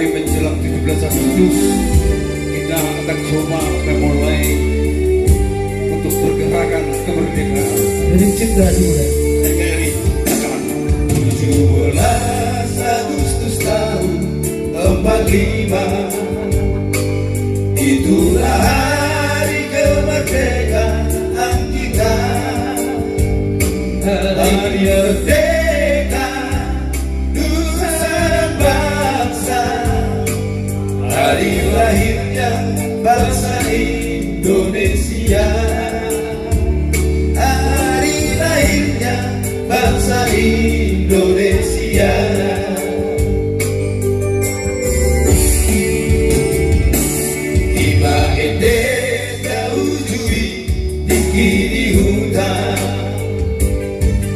hari menjelang 17 Agustus kita akan coba memulai untuk pergerakan kemerdekaan. Jadi cinta juga. 17 Agustus tahun 45, itulah hari kemerdekaan kita. Hari merdeka nusa dan bangsa, hari lahirnya bangsa Indonesia. Hari lahirnya bangsa Indonesia. Tiba ende daujui dikini hutan,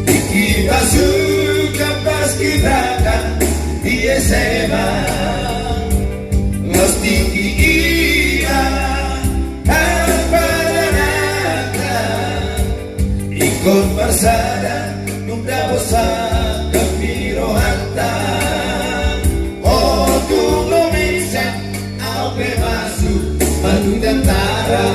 diki pasukan paskibraka di SMA, mesti iya Padanaka, ikut bersada nunda bosa kepiro hatta. Oh tunggu bisa ape masuk madu dan tara.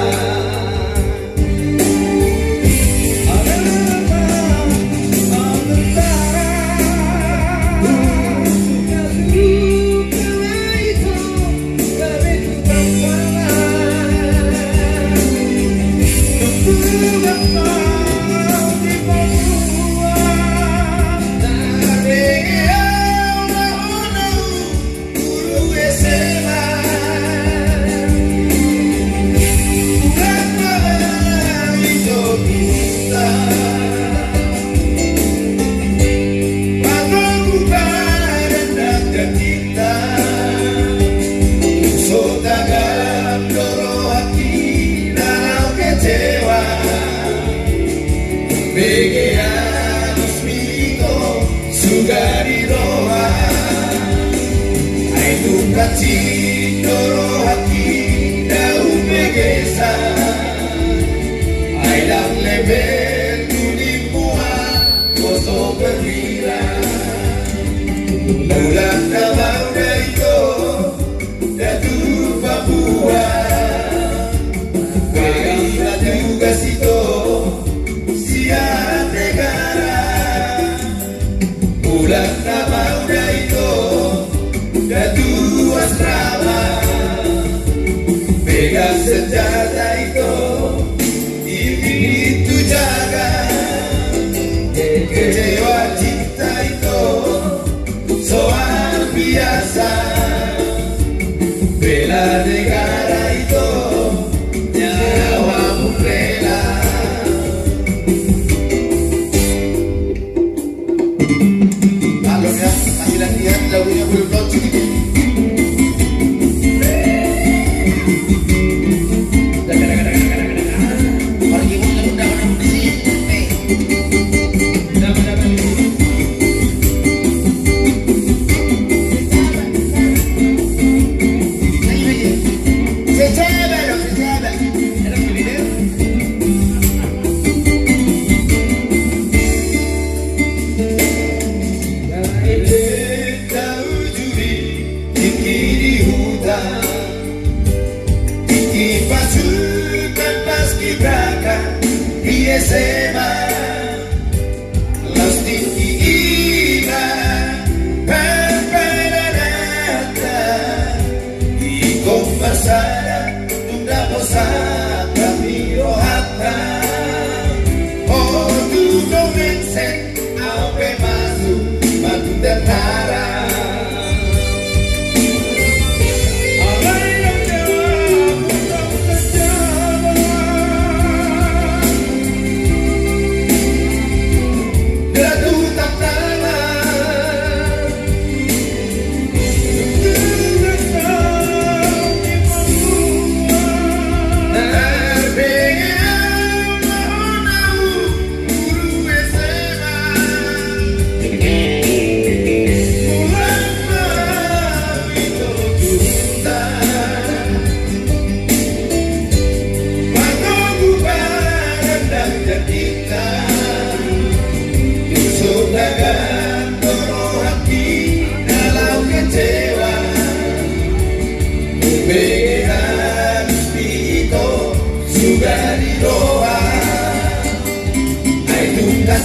Begeanos mito sugari roha, ai duka cito rohaki daun begesa, ai dang lebel tunipua koso perwira. Bulan tabau daito datu Papua, begaila juga sito negara. Bulan tabau daito datu asrama, pegang senjata itu itu jaga. Kecewa cinta itu soal biasa, bela negara itu nyawamu rela. Kasih latihan lagunya belum launching ini. Pergi mulai udah di sini. Pasukan paskibraka di SMA, lasti iba Padanaka, ikut bersada tunda bosa kepiro hatta. Oh tunggu mengsek ape masuk batu dan tara.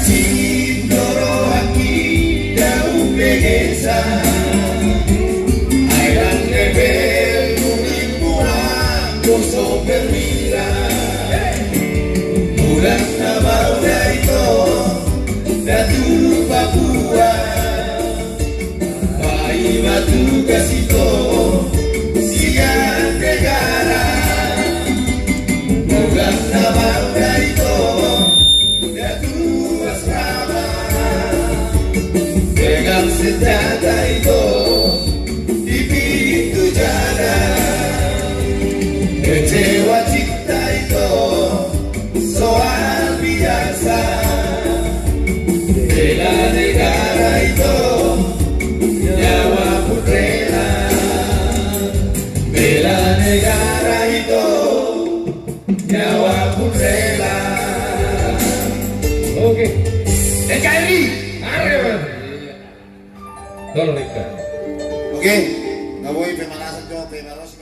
Cintoro aquí jauh begesa Airan nebel kulimuan Koso bermira Bulan Nabauda itu Datu Papua Pai batu kasito Siang negara Bulan Nabauda itu Pegang senjata itu di pintu jalan Kecewa cinta itu soal biasa Bela negara itu nyawa pun rela Bela negara itu nyawa pun rela. Oke. NKRI. Tolong Rika. Oke, ngawoy pemanasan jo, pemaros.